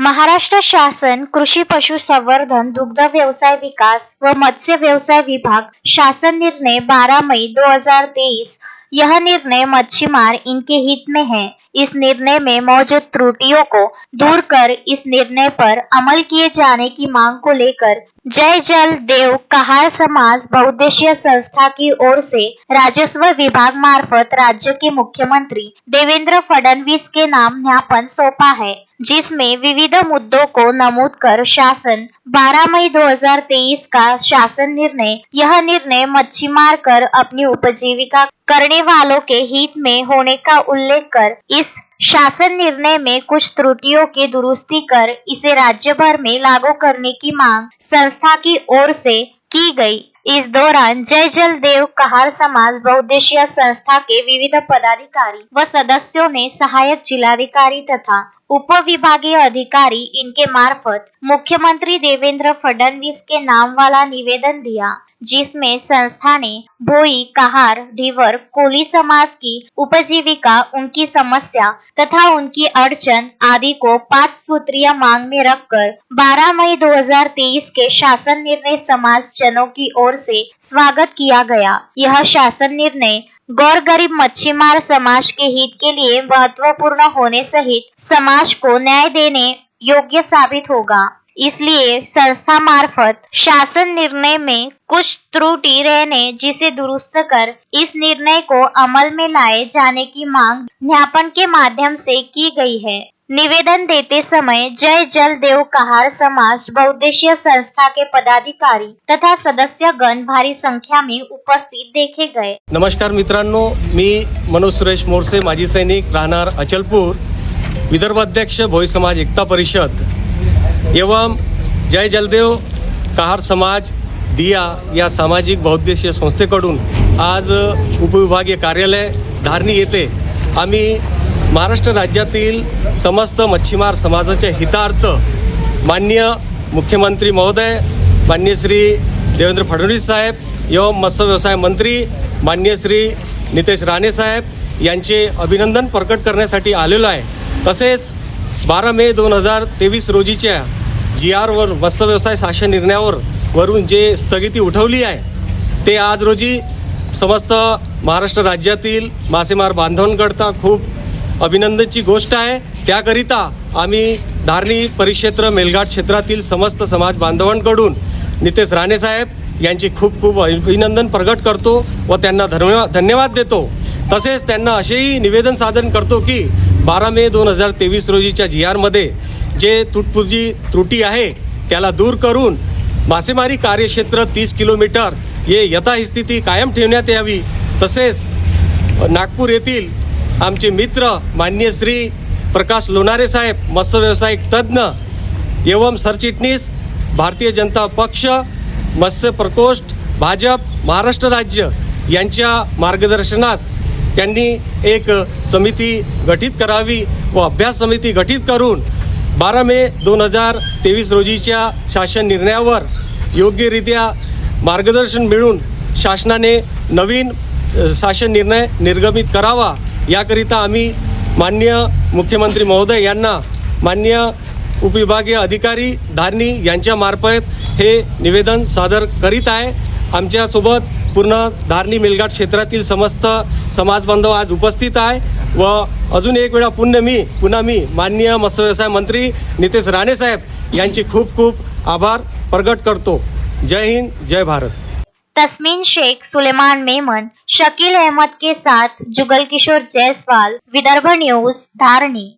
महाराष्ट्र शासन कृषि पशुसंवर्धन दुग्ध व्यवसाय विकास व मत्स्य व्यवसाय विभाग शासन निर्णय 12 मई 2023। यह निर्णय मच्छीमार इनके हित में है। इस निर्णय में मौजूद त्रुटियों को दूर कर इस निर्णय पर अमल किए जाने की मांग को लेकर जय जल देव कहार समाज बहुउद्देशीय संस्था की ओर से राजस्व विभाग मार्फत राज्य के मुख्यमंत्री देवेंद्र फडणवीस के नाम ज्ञापन सौंपा है, जिसमें विविध मुद्दों को नमूद कर शासन 12 मई 2023 का शासन निर्णय यह निर्णय मच्छीमार कर अपनी उपजीविका करने वालों के हित में होने का उल्लेख कर इस शासन निर्णय में कुछ त्रुटियों की दुरुस्ती कर इसे राज्य भर में लागू करने की मांग संस्था की ओर से की गई। इस दौरान जय जल देव कहार समाज बहुउद्देशीय संस्था के विविध पदाधिकारी व सदस्यों ने सहायक जिलाधिकारी तथा उप विभागीय अधिकारी इनके मार्फत मुख्यमंत्री देवेंद्र फडणवीस के नाम वाला निवेदन दिया, जिसमें संस्था ने भोई, कहार, ढीवर, कोली समाज की उपजीविका, उनकी समस्या तथा उनकी अड़चन आदि को 5 सूत्रीय मांग में रखकर 12 मई 2023 के शासन निर्णय समाज जनों की ओर से स्वागत किया गया। यह शासन निर्णय गौर गरीब मच्छीमार समाज के हित के लिए महत्वपूर्ण होने सहित समाज को न्याय देने योग्य साबित होगा। इसलिए संस्था मार्फत शासन निर्णय में कुछ त्रुटि रहने जिसे दुरुस्त कर इस निर्णय को अमल में लाए जाने की मांग ज्ञापन के माध्यम से की गई है। निवेदन देते समय जय जल देव कहार समाज बहुउद्देशीय संस्था के पदाधिकारी तथा सदस्य गण भारी संख्या में उपस्थित देखे गए। नमस्कार मित्रांनो, मी मनोज सुरेश मोरसे, माजी सैनिक, राहणार अचलपूर, विदर्भ अध्यक्ष भोई समाज एकता परिषद एवं जय जलदेव कहार समाज दिया या सामाजिक बहुउद्देशीय संस्थेकडून आज उपविभागीय कार्यालय धारणी येथे आम्ही महाराष्ट्र राज्यातील समस्त मच्छीमार समाजाच्या हितार्थ माननीय मुख्यमंत्री महोदय माननीय श्री देवेंद्र फडणवीस साहेब एवं मत्स्य व्यवसाय मंत्री माननीय श्री नितेश राणे साहेब यांचे अभिनंदन प्रकट करण्यासाठी आलेलो आहे। तसेच 12 मे 2023 रोजीच्या GR वर मत्स्य व्यवसाय शासन निर्णयावर वरून जे स्थगिती उठवली आहे ते आज रोजी समस्त महाराष्ट्र राज्यातील मासेमार बांधवांकरता खूप अभिनंदनची गोष्ट आहे। त्याकरिता आम्ही धारणी परिक्षेत्र मेलघाट क्षेत्रातील समस्त समाज बांधवांकडून नितेश राणे साहेब यांची खूप खूप अभिनंदन प्रकट करतो व त्यांना धन्यवाद देतो। तसेच त्यांना असेही निवेदन सादर करतो की 12 मे 2023 रोजीच्या GR मध्ये जे त्रुटी आहे त्याला दूर करून मासेमारी कार्यक्षेत्र 30 किलोमीटर हे यथास्थिती कायम ठेवण्यात यावी। तसेच नागपूर येथील आमचे मित्र माननीय श्री प्रकाश लोणारे साहेब मत्स्य व्यावसायिक तज्ञ एवं सरचिटणीस भारतीय जनता पक्ष मत्स्य प्रकोष्ठ भाजप महाराष्ट्र राज्य यांच्या मार्गदर्शनास त्यांनी एक समिती गठीत करावी व अभ्यास समिती गठीत करून 12 मे 2023 रोजीच्या शासन निर्णयावर योग्यरित्या मार्गदर्शन मिळून शासनाने नवीन शासन निर्णय निर्गमित करावा याकरिता आम्ही माननीय मुख्यमंत्री महोदय यांना माननीय उपविभागीय अधिकारी धारणी यांच्या मार्फत हे निवेदन सादर करीत आहे। आमच्यासोबत पूर्ण धारणी मेलघाट क्षेत्रातील समस्त समाज बांधव आज उपस्थित आहे व अजून एक वेळा पुन्हा मी माननीय मत्स्य व्यवसाय मंत्री नितेश राणे साहेब यांचे खूप खूप आभार प्रकट करतो। जय हिंद, जय भारत। तस्मीन शेख, सुलेमान मेमन, शकील अहमद के साथ जुगल किशोर जायसवाल, विदर्भ न्यूज, धारणी।